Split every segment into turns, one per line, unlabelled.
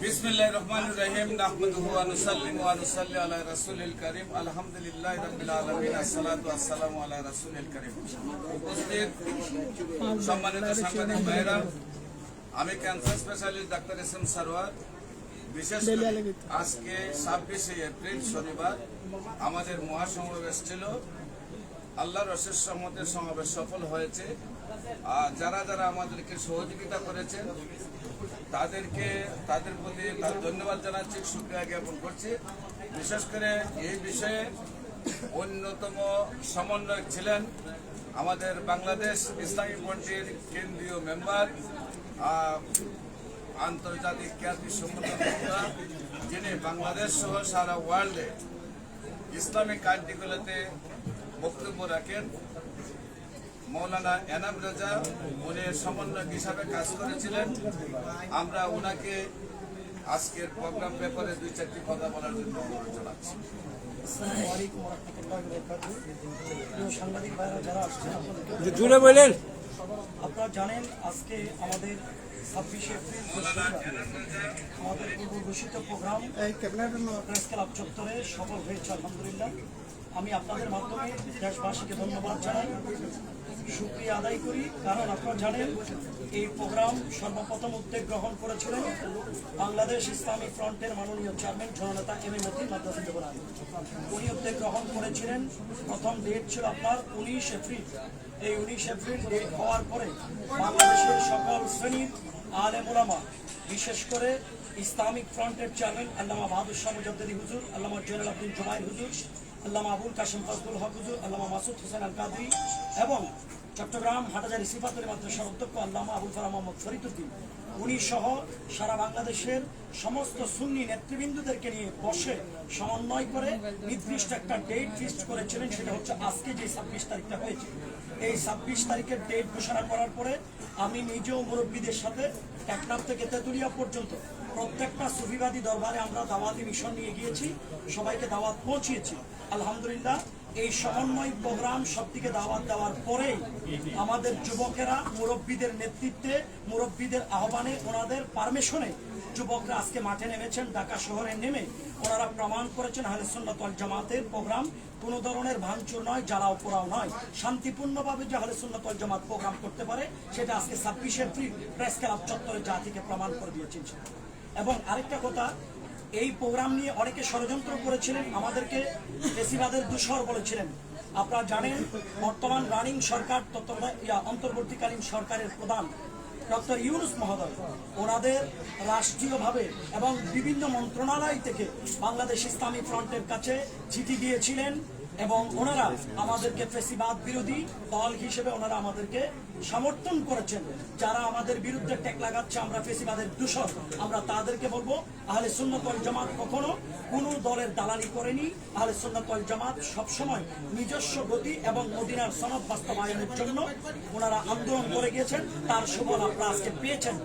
বিসমিল্লাহির রহমানির রহিম নাহমাদুহু ওয়া নুসাল্লিমু ওয়া নুসাল্লি আলা রাসূলিল কারীম আলহামদুলিল্লাহি রাব্বিল আলামিন আসসালাতু ওয়াসসালামু আলা রাসূলিল কারীম। উপস্থিত সম্মানিত সাংবাদিক ভাইরা, আমি cancer specialist doctor SM. Sarwar. বিশেষ করে আজকে 26শে এপ্রিল শনিবার আমাদের মহাসমাবেশ ছিল। আল্লাহর অশেষ রহমতে সমাবেশ সফল হয়েছে। যারা যারা আমাদেরকে সহযোগিতা করেছেন তাদের প্রতি ধন্যবাদ জানাচ্ছি, শুকরিয়া জ্ঞাপন করছি। বিশেষ করে এই বিষয়ে অন্যতম সমন্বয়ক ছিলেন আমাদের বাংলাদেশ ইসলামী ফ্রন্টের কেন্দ্রীয় মেম্বার, আন্তর্জাতিক খ্যাতি সম্পন্ন নেতা, যিনি বাংলাদেশ সহ সারা ওয়ার্ল্ডে ইসলামিক কান্ট্রিগুলোতে বক্তব্য রাখেন, মৌলানা এনাম রাজা। উনি সমন্বয়ক হিসাবে কাজ করেছিলেন। আমরা ওনাকে আজকের প্রোগ্রাম ব্যাপারে 2-4টি কথা বলার জন্য অনুরোধ জানাচ্ছি।
আসসালামু আলাইকুম ওয়া রাহমাতুল্লাহি ওয়া বারাকাতুহু। সাংবাদিক ভাইরা যারা আসছেন,
জুড়ে বলেন।
আপনারা জানেন আজকে আমাদের 26শে এপ্রিল আমাদের পূর্ব ঘোষিত প্রোগ্রাম প্রেস ক্লাব চত্বরে সফল হয়েছে আলহামদুলিল্লাহ। আমি আপনাদের মাধ্যমে দেশবাসীকে ধন্যবাদ জানাই, শুকরিয়া আদায় করি। কারণ আপনারা জানেন এই প্রোগ্রাম সর্বপ্রথম উদ্যোগ গ্রহণ করেছিলেন বাংলাদেশ ইসলামী ফ্রন্টের মাননীয় চেয়ারম্যান জননেতা এম এ মতিন মাদ্রাসা। উনি উদ্যোগ গ্রহণ করেছিলেন। প্রথম ডেট ছিল আপনার 19 এপ্রিল। এই 19 এপ্রিল ডেট হওয়ার পরে বাংলাদেশের সকল শ্রেণীর আলেম উলামা, বিশেষ করে ইসলামিক ফ্রন্টের চেয়ারম্যান আল্লামা বাহাদুর শাহ মুজাদ্দিদি হুজুর, আল্লামা জয়নুল আবদিন জুবাইর হুজুর, আল্লামা আবুল কাসিম ফজলুল হক হুজুর, আল্লামা মাসুদ হোসেন আল কাদরি এবং চট্টগ্রাম হাটহাজারী সিফাতুল মাদ্রাসার অধ্যক্ষ আল্লামা আবুল ফারাহ মোহাম্মদ ফরিদুদ্দিন, উনি সহ সারা বাংলাদেশের সমস্ত সুন্নি নেতৃবৃন্দদেরকে নিয়ে বসে সমন্বয় করে নির্দিষ্ট একটা ডেট ফিক্সড করেছিলেন। সেটা হচ্ছে আজকে যে 26 তারিখটা হয়েছে। এই 26 তারিখের ডেট ঘোষণা করার পরে আমি নিজেও মুরব্বীদের সাথে টেকনাফ থেকে তেঁতুলিয়া পর্যন্ত প্রত্যেকটা সুফিবাদী দরবারে আমরা দাওয়াতি মিশন নিয়ে গিয়েছি, সবাইকে দাওয়াত পৌঁছিয়েছি আলহামদুলিল্লাহ। এই সমন্বয় প্রোগ্রাম সবদিকে দাওয়াত দেওয়ার পরেই আমাদের যুবকেরা মুরব্বীদের নেতৃত্বে, মুরব্বীদের আহ্বানে, ওনাদের পারমিশনে যুবকরা আজকে মাঠে নেমেছেন। ঢাকা শহরে নেমে ওনারা প্রমাণ করেছেন আহলে সুন্নাত ওয়াল জামাতের প্রোগ্রাম কোনো ধরনের ভাঙচুর নয়, জ্বালাও পোড়াও নয়, শান্তিপূর্ণভাবে যে আহলে সুন্নাত ওয়াল জামাত প্রোগ্রাম করতে পারে সেটা আজকে 26 এপ্রিল প্রেস ক্লাব চত্বরে জাতিকে প্রমাণ করে দিয়েছেন। এবং আরেকটা কথা, এই প্রোগ্রাম নিয়ে অনেকে ষড়যন্ত্র করেছিলেন, আমাদেরকে ফেসিবাদের দূষর বলেছিলেন। আপনারা জানেন বর্তমান রানিং সরকার অন্তর্বর্তীকালীন সরকারের প্রধান ডক্টর ইউনূস মহোদয় ওনাদের রাষ্ট্রীয়ভাবে এবং বিভিন্ন মন্ত্রণালয় থেকে বাংলাদেশ ইসলামী ফ্রন্টের কাছে চিঠি দিয়েছিলেন এবং ওনারা আমাদেরকে ফেসিবাদ বিরোধী দল হিসেবে ওনারা আমাদেরকে সমর্থন করেছেন। যারা আমাদের বিরুদ্ধে টেক লাগাচ্ছে, আমরা ফেসিবাদের দূষণ, আমরা তাদেরকে বলবো আহলে সুন্নাত ওয়াল জামাত কখনো কোনো দলের দালালি করেনি। আহলে সুন্নাত ওয়াল জামাত সবসময় নিজস্ব গতি এবং মদিনার সনদ বাস্তবায়নের জন্য ওনারা আন্দোলন করে গিয়েছেন। তার সুফল আপনারা আজকে পেয়েছেন।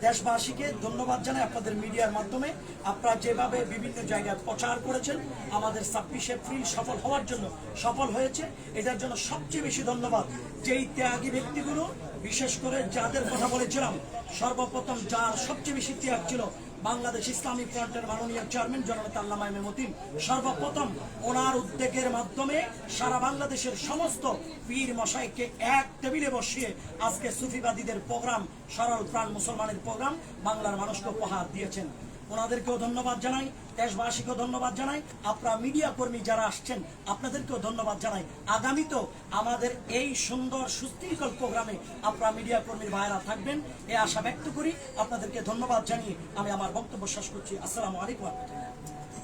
দেশবাসীকে ধন্যবাদ জানাই আপনাদের মিডিয়ার মাধ্যমে আপনারা যেভাবে বিভিন্ন জায়গায় প্রচার করেছেন। আমাদের 26 এপ্রিল সফল হওয়ার জন্য সফল হয়েছে, এটার জন্য সবচেয়ে বেশি ধন্যবাদ যেই ত্যাগী ব্যক্তিগুলো, বিশেষ করে যাদের কথা বলেছিলাম, সর্বপ্রথম যার সবচেয়ে বেশি ত্যাগ ছিল বাংলাদেশ ইসলামী ফ্রন্টের মাননীয় চেয়ারম্যান জননেতা আল্লামা এম এ মতিন। সর্বপ্রথম ওনার উদ্যোগের মাধ্যমে সারা বাংলাদেশের সমস্ত পীর মশাইকে এক টেবিলে বসিয়ে আজকে সুফিবাদীদের প্রোগ্রাম, সরল প্রাণ মুসলমানের প্রোগ্রাম বাংলার মানুষকে উপহার দিয়েছেন। ওনাদেরকেও ধন্যবাদ জানাই, দেশবাসীকেও ধন্যবাদ জানাই, আপনারা মিডিয়া কর্মী যারা আসছেন আপনাদেরকেও ধন্যবাদ জানাই। আগামীতেও আমাদের এই সুন্দর সুশৃঙ্খল প্রোগ্রামে আপনারা মিডিয়া কর্মীর ভাইরা থাকবেন এ আশা ব্যক্ত করি। আপনাদেরকে ধন্যবাদ জানিয়ে আমি আমার বক্তব্য শেষ করছি। আসসালামু আলাইকুম।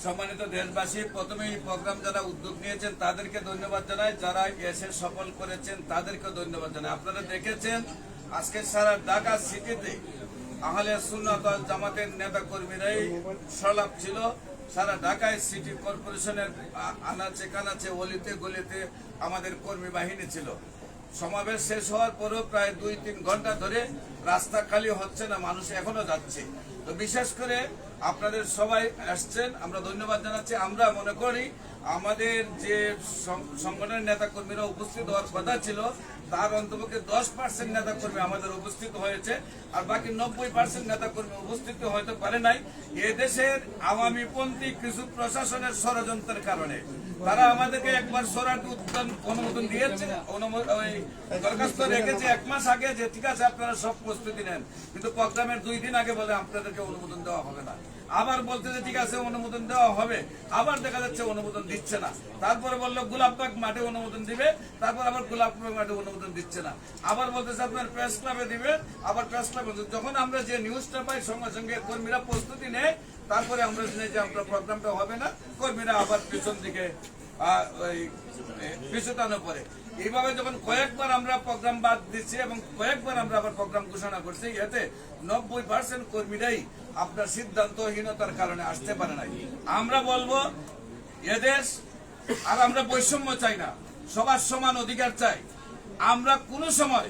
সম্মানিত দেশবাসী, প্রথমে এই প্রোগ্রাম যারা উদ্যোগ নিয়েছেন তাদেরকে ধন্যবাদ জানাই, যারা এসে সফল করেছেন তাদেরকে ধন্যবাদ জানাই। আপনারা দেখেছেন আজকে সারা ঢাকা সিটিতে আহলে সুন্নাত ওয়াল জামাতের নেতা কর্মীরাই সলাপ ছিল। সারা ঢাকায় সিটি কর্পোরেশনের আনাচে কানাচে অলিতে গলিতে আমাদের কর্মী বাহিনী ছিল। সমাবেশ শেষ হওয়ার পরেও প্রায় 2-3 ঘন্টা ধরে রাস্তা খালি হচ্ছে না, মানুষ এখনো যাচ্ছে। তো বিশেষ করে আপনাদের সবাই আসছেন, আমরা ধন্যবাদ জানাচ্ছি। আমরা মনে করি আমাদের যে সংগঠনের নেতা কর্মীরা উপস্থিত হওয়ার কথা ছিল তার অন্তপক্ষে 10% নেতা কর্মী আমাদের উপস্থিত হয়েছে, আর বাকি 90% নেতা কর্মী উপস্থিত হতে পারে নাই। এদেশের আওয়ামীপন্থী কিছু প্রশাসনের ষড়যন্ত্রের কারণে তারা আমাদেরকে একবার সরাট অনুমোদন দিয়েছে, দরখাস্ত রেখেছে 1 মাস আগে যে ঠিক আছে আপনারা সব প্রস্তুতি নেন, কিন্তু প্রোগ্রামের 2 দিন আগে বলে আপনাদেরকে অনুমোদন দেওয়া হবে না। আবার বলতে যে ঠিক আছে অনুমোদন দেওয়া হবে, আবার দেখা যাচ্ছে অনুমোদন দিচ্ছে না। তারপরে বললো গোলাপবাগ মাঠে অনুমোদন দিবে, তারপর আবার গোলাপবাগ মাঠে অনুমোদন দিচ্ছে না। আবার বলতেছে আপনার প্রেস ক্লাবে দিবে, আবার প্রেস ক্লাবে। যখন আমরা যে নিউজটা পাই সঙ্গে সঙ্গে কর্মীরা প্রস্তুতি নেয়, তারপরে আমরা শুনি যে আপনার প্রোগ্রামটা হবে না, কর্মীরা আবার পিছন দিকে পিছুটানো পরে। এইভাবে যখন কয়েকবার আমরা প্রোগ্রাম বাদ দিচ্ছি এবং কয়েকবার আমরা আবার প্রোগ্রাম ঘোষণা করছি, এতে 90% কর্মীরাই আপনার সিদ্ধান্তহীনতার কারণে আসতে পারে নাই। আমরা বলবো এদেশ আর আমরা বৈষম্য চাই না, সবার সমান অধিকার চাই। আমরা কোনো সময়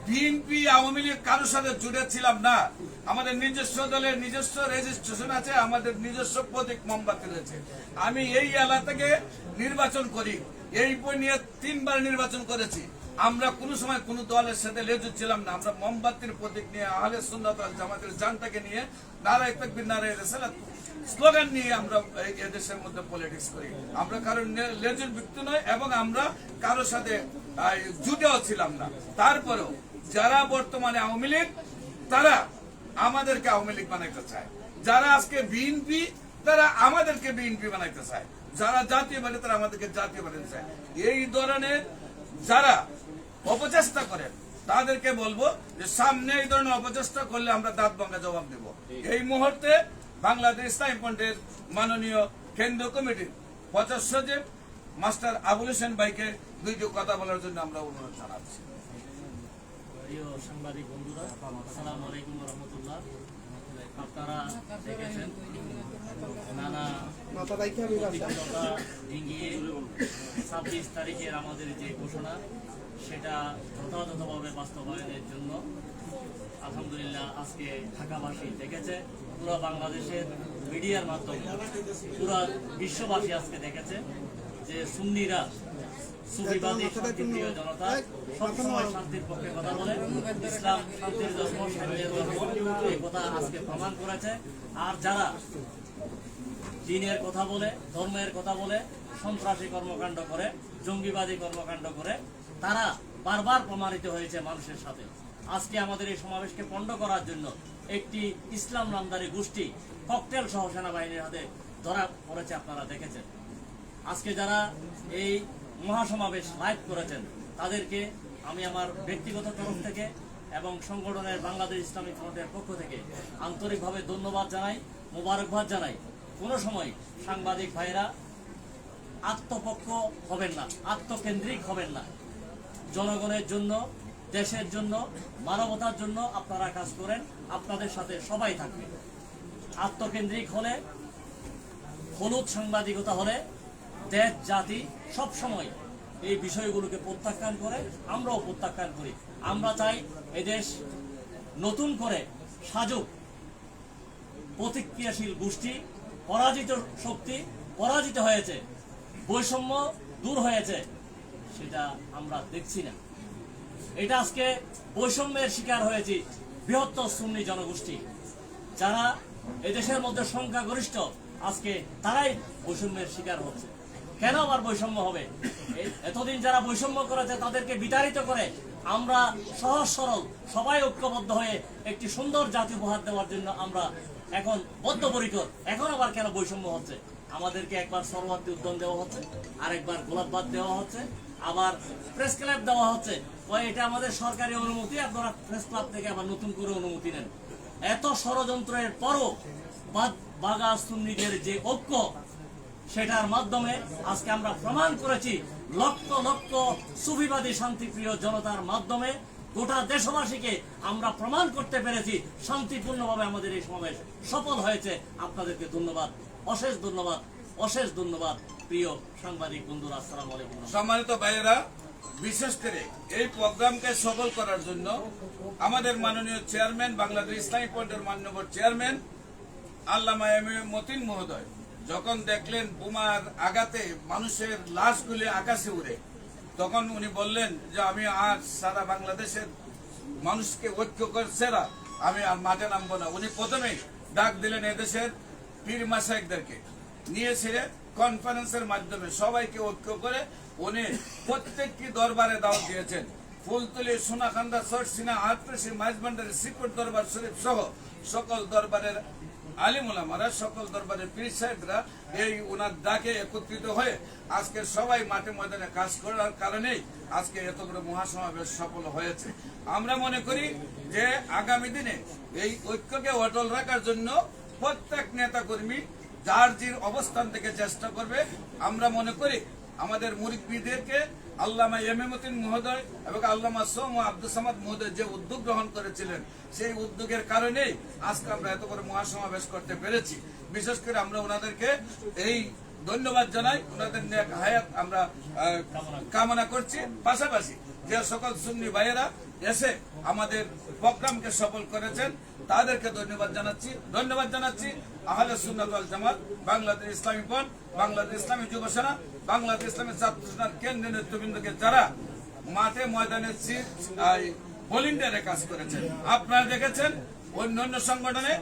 বিএনপি আওয়ামী লীগ কারোর সাথে জুড়ে ছিলাম না। আমাদের নিজস্ব দলের নিজস্ব রেজিস্ট্রেশন আছে, আমাদের নিজস্ব প্রতীক মোমবাতি রয়েছে। আমি এই এলাকা থেকে নির্বাচন করি, এই বই নিয়ে 3 বার নির্বাচন করেছি। আমরা কোনো সময় কোনো দলের সাথে লেজু ছিলাম না। আমরা মোমবাতির প্রতীক নিয়ে আহলে সুন্নাত ওয়াল জামাতের জানটাকে নিয়ে নারায়ে তাকবীর নারায়ে রিসালাত স্লোগান নিয়ে আমরা এই দেশের মধ্যে পলিটিক্স করি। আমরা কারোর লেজুর ব্যক্তি নয় এবং আমরা কারোর সাথে জুটেও ছিলাম না। তারপরেও যারা বর্তমানে আওয়ামী লীগ, তারা আমাদেরকে আওয়ামী লীগ বানাইতে চায়। যারা আজকে বিএনপি, তারা আমাদেরকে বিএনপি বানাইতে চায়। যারা জাতীয় বাড়ি, তারা আমাদেরকে জাতীয় বানাইতে চায়। এই ধরনের যারা অপচেষ্টা করেন তাদেরকে বলবো যে সামনে এই ধরনের অপচেষ্টা করলে আমরা দাঁত ভাঙা জবাব দেব। এই মুহূর্তে বাংলাদেশ ইসলামী ফ্রন্টের মাননীয় কেন্দ্রীয় কমিটির 50 সচিব মাস্টার আবুল হোসেন ভাইকে 2টি কথা বলার জন্য আমরা অনুরোধ জানাচ্ছি।
প্রিয় সাংবাদিক বন্ধুরা, আসসালামু আলাইকুম ওয়া রাহমাতুল্লাহ। আপনারা দেখেছেন নানা প্রতিকূলতা ডিঙিয়ে 26 তারিখের আমাদের যে ঘোষণা, সেটা যথাযথভাবে বাস্তবায়নের জন্য আলহামদুলিল্লাহ আজকে ঢাকাবাসী দেখেছে, পুরো বাংলাদেশের মিডিয়ার মাধ্যমে পুরো বিশ্ববাসী আজকে দেখেছে যে সুন্নিরা, সুফিবাদী শান্তিপ্রিয় জনতা সবসময় শান্তির পক্ষে কথা বলে, ইসলাম শান্তির ধর্ম, শান্তির ধর্ম, এই কথা আজকে প্রমাণ করেছে। আর যারা দিনের কথা বলে, ধর্মের কথা বলে, সন্ত্রাসী কর্মকাণ্ড করে, জঙ্গিবাদী কর্মকাণ্ড করে, তারা বারবার প্রমাণিত হয়েছে মানুষের সাথে। আজকে আমাদের এই সমাবেশকে পণ্ড করার জন্য একটি ইসলাম নামধারী গোষ্ঠী ককটেল সহ সেনাবাহিনীর হাতে ধরা পড়েছে, আপনারা দেখেছেন। আজকে যারা এই মহাসমাবেশ লাইভ করেছেন তাদেরকে আমি আমার ব্যক্তিগত তরফ থেকে এবং সংগঠনের বাংলাদেশ ইসলামিক ফ্রন্টের পক্ষ থেকে আন্তরিকভাবে ধন্যবাদ জানাই, মোবারকবাদ জানাই। কোনো সময় সাংবাদিক ভাইরা আত্মপক্ষ হবেন না, আত্মকেন্দ্রিক হবেন না। জনগণের জন্য, দেশের জন্য, মানবতার জন্য আপনারা কাজ করেন, আপনাদের সাথে সবাই থাকবে। আত্মকেন্দ্রিক হলে, হলুদ সাংবাদিকতা হলে দেশ জাতি সব সময় এই বিষয়গুলোকে প্রত্যাখ্যান করে, আমরাও প্রত্যাখ্যান করি। আমরা চাই এদেশ নতুন করে সাজুক, প্রতিক্রিয়াশীল গোষ্ঠী, পরাজিত শক্তি পরাজিত হয়েছে, বৈষম্য দূর হয়েছে, সেটা আমরা দেখছি না। এটা আজকে বৈষম্যের শিকার হয়েছে বৃহত্তর সুন্নি জনগোষ্ঠী, যারা এদেশের মধ্যে সংখ্যাগরিষ্ঠ, আজকে তারাই বৈষম্যের শিকার হচ্ছে। কেন আবার বৈষম্য হবে? এতদিন যারা বৈষম্য করেছে তাদেরকে বিতাড়িত করে আমরা সহজ সরল সবাই ঐক্যবদ্ধ হয়ে একটি সুন্দর জাতি উপহার দেওয়ার জন্য আমরা এখন বদ্ধপরিকর। এখন আবার কেন বৈষম্য হচ্ছে? আমাদেরকে একবার সরওয়ার্দী উদ্যান দেওয়া হচ্ছে, আরেকবার গোলাপবাগ দেওয়া হচ্ছে, আবার প্রেস ক্লাব দেওয়া হচ্ছে। এটা আমাদের সরকারি অনুমতি, আপনারা প্রেস ক্লাব থেকে আবার নতুন করে অনুমতি নেন। এত ষড়যন্ত্রের পরও বাগা সুন্নিদের যে ঐক্য, সেটার মাধ্যমে আজকে আমরা প্রমাণ করেছি, লক্ষ লক্ষ সুফিবাদী শান্তিপ্রিয় জনতার মাধ্যমে গোটা দেশবাসীকে আমরা প্রমাণ করতে পেরেছি শান্তিপূর্ণভাবে আমাদের এই সমাবেশ সফল হয়েছে। আপনাদেরকে ধন্যবাদ, অশেষ ধন্যবাদ, অশেষ ধন্যবাদ। প্রিয় সাংবাদিক বন্ধুরা, আসসালামু আলাইকুম।
সম্মানিত ভাইয়েরা, বিশেষ করে এই প্রোগ্রামকে সফল করার জন্য আমাদের মাননীয় চেয়ারম্যান, বাংলাদেশ ইসলামী ফ্রন্টের মাননীয় chairman Allama M A Matin মহোদয় যখন দেখলেন বোমার আঘাতে মানুষের লাশগুলি আকাশে উড়ে, তখন উনি বললেন যে আমি আর সারা বাংলাদেশের মানুষকে ঐক্য করছে না, আমি আর মাঠে নামবো না। উনি প্রথমে ডাক দিলেন এদেশের পীর মাশায়েখদেরকে নিয়ে ছেড়ে কনফারেন্সের মাধ্যমে সবাইকে ঐক্য করে উনি প্রত্যেকটি দরবারে দাওয়াত দিয়েছেন। ফুলতলি, সোনাখান্দা, চরসিনা, আটরশি, মাইজভান্ডারি, শ্রীপুর দরবার শরীফ সহ সকল দরবারের আলিম ওলামারা, সকল দরবারের পীর সাহেবরা এই ওনার ডাকে একত্রিত হয়ে আজকে সবাই মাঠে ময়দানে কাজ করার কারণেই আজকে এত বড় মহাসমাবেশ সফল হয়েছে। আমরা মনে করি যে আগামী দিনে এই ঐক্যকে অটল রাখার জন্য প্রত্যেক নেতা কর্মী যার জির অবস্থান থেকে চেষ্টা করবে। আমরা মনে করি আমাদের মুরিদদেরকে আল্লামা এমএমউদ্দিন মহোদয় এবং আল্লামা সোম আব্দুল সামাদ মহোদয় যে উদ্যোগ গ্রহণ করেছিলেন, সেই উদ্যোগের কারণেই আজকে আমরা এত বড় মহাসমাবেশ করতে পেরেছি। বিশেষ করে আমরা ওনাদেরকে এই ধন্যবাদ জানাই, ওনাদের নেক হায়াত আমরা কামনা করছি। পাশাপাশি যে সকল সুন্নি ভাইয়েরা এসে আমাদের প্রোগ্রামকে সফল করেছেন তাদেরকে ধন্যবাদ জানাচ্ছি। আহলে সুন্নাত ওয়াল জামাত, বাংলাদেশ ইসলামী ফ্রন্ট, বাংলাদেশ ইসলামী যুব সেনা, বাংলাদেশ ইসলামী ছাত্র সেনার কেন্দ্রীয় নেতৃবৃন্দকে যারা মাঠে ময়দানে ভলেন্টিয়ারে কাজ করেছেন। আপনারা দেখেছেন অন্যান্য সংগঠনে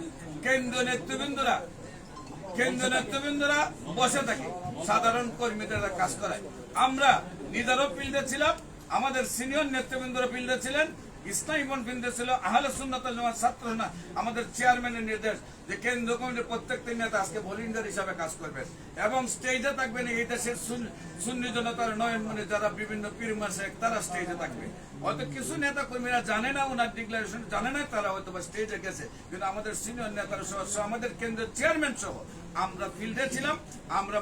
কেন্দ্রীয় নেতৃবৃন্দরা বসে থাকে, সাধারণ কর্মীদের কাজ করায়। আমরা নিজেরও ফিল্ডে ছিলাম, আমাদের সিনিয়র নেতৃবৃন্দরা ফিল্ডে ছিলেন, ইসলামী ফ্রন্ট ফিল্ডে ছিল, আহলে সুন্নাত ওয়াল জামাত ছাত্র সেনা। আমাদের চেয়ারম্যানের নির্দেশ যে কেন্দ্রীয় কমিটির প্রত্যেকটি নেতা আজকে ভলেন্টিয়ার হিসাবে কাজ করবেন এবং স্টেজে থাকবেন এই দেশের সুন্নি জনতার নয়নমণি যারা বিভিন্ন পীর মাশায়েখ তারা স্টেজে থাকবে। হয়তো কিছু নেতা কর্মীরা জানে না, ওনার ডিক্লারেশন জানে না, তারা হয়তো বা স্টেজে গেছে, কিন্তু আমাদের সিনিয়র নেতারা সহ আমাদের কেন্দ্রের চেয়ারম্যান সহ আমরা ফিল্ডে ছিলাম, আমরা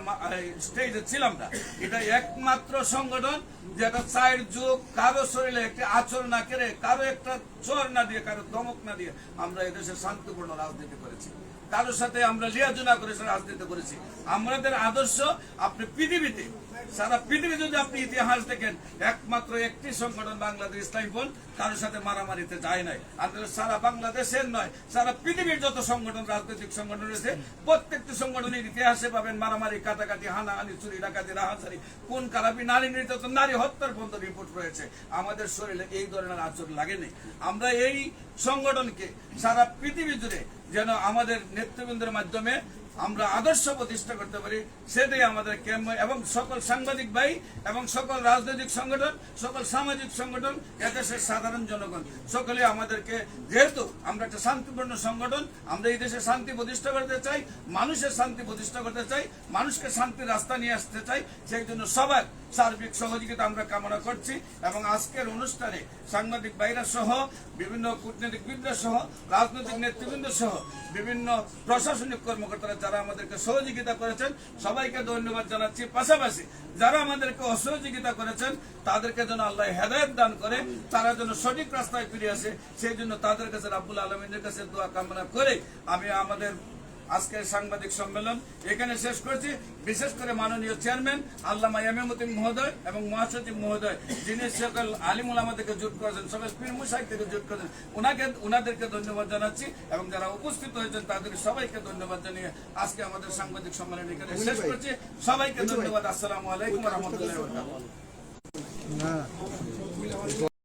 স্টেজে ছিলাম না। এটা একমাত্র সংগঠন যেটা 4 যুগ কারো শরীরে একটি আচর না করে, কারো একটা চোর না দিয়ে, কারো দমক না দিয়ে আমরা এদেশে শান্তিপূর্ণ রাজনীতি করেছি। কারোর সাথে আমরা লিয়াজোনা করে রাজনীতি করেছি। আমাদের আদর্শ আপনি পৃথিবীতে, সারা পৃথিবী যদি আপনি ইতিহাস দেখেন, একমাত্র একটি সংগঠন বাংলাদেশ ইসলামী ফ্রন্ট কারোর সাথে মারামারিতে যায় নাই। আপনার সারা বাংলাদেশের নয়, সারা পৃথিবীর যত সংগঠন, রাজনৈতিক সংগঠন রয়েছে, প্রত্যেকটি সংগঠনের ইতিহাসে পাবেন মারামারি, কাটাকাটি, হানাহানি, চুরি ডাকাতি, রাহাজারি, খুন খারাপি, নারী নির্যাতন, নারী হত্যার পর্যন্ত রিপোর্ট রয়েছে। আমাদের শরীরে এই ধরনের আচরণ লাগেনি। আমরা এই সংগঠনকে সারা পৃথিবী জুড়ে যেন আমাদের নেতৃবৃন্দের মাধ্যমে আমরা আদর্শ প্রতিষ্ঠা করতে পারি, সেটাই আমাদের ক্যাম্প। এবং সকল সাংবাদিক ভাই এবং সকল রাজনৈতিক সংগঠন, সকল সামাজিক সংগঠন, এদেশের সাধারণ জনগণ সকলে আমাদেরকে, যেহেতু আমরা একটা শান্তিপূর্ণ সংগঠন, আমরা এই দেশে শান্তি প্রতিষ্ঠা করতে চাই, মানুষের শান্তি প্রতিষ্ঠা করতে চাই, মানুষকে শান্তির রাস্তা নিয়ে আসতে চাই, সেই জন্য সবার সার্বিক সহযোগিতা আমরা কামনা করছি। এবং আজকের অনুষ্ঠানে সাংবাদিক ভাইরা সহ, বিভিন্ন কূটনীতিকবিদরা সহ, রাজনৈতিক নেতৃবৃন্দ সহ, বিভিন্ন প্রশাসনিক কর্মকর্তারা যারা আমাদেরকে সহযোগিতা করেছেন সবাইকে ধন্যবাদ জানাচ্ছি। পাশাপাশি যারা আমাদেরকে অসহযোগিতা করেছেন তাদেরকে যেন আল্লাহ হেদায়েত দান করে, তারা যেন সঠিক রাস্তায় ফিরে আসে, সেই জন্য তাদের কাছে রাব্বুল আলামিনের কাছে দোয়া কামনা করে আমি আমাদের আজকের সাংবাদিক সম্মেলন এখানে শেষ করছি। বিশেষ করে মাননীয় চেয়ারম্যান আল্লামা এমএমউদ্দিন মহোদয় এবং মহাসচিব মহোদয়, যিনি সকল আলিম ওলামাদেরকে জোট করেছেন, সকল পীর মুশাইখদেরকে জোট করেছেন, ওনাদেরকে ধন্যবাদ জানাচ্ছি। এবং যারা উপস্থিত হয়েছেন তাদের সবাইকে ধন্যবাদ জানিয়ে আজকে আমাদের সাংবাদিক সম্মেলন এখানে শেষ করছি। সবাইকে ধন্যবাদ। আসসালামু আলাইকুম ওয়া রাহমাতুল্লাহি ওয়া বারাকাতুহু।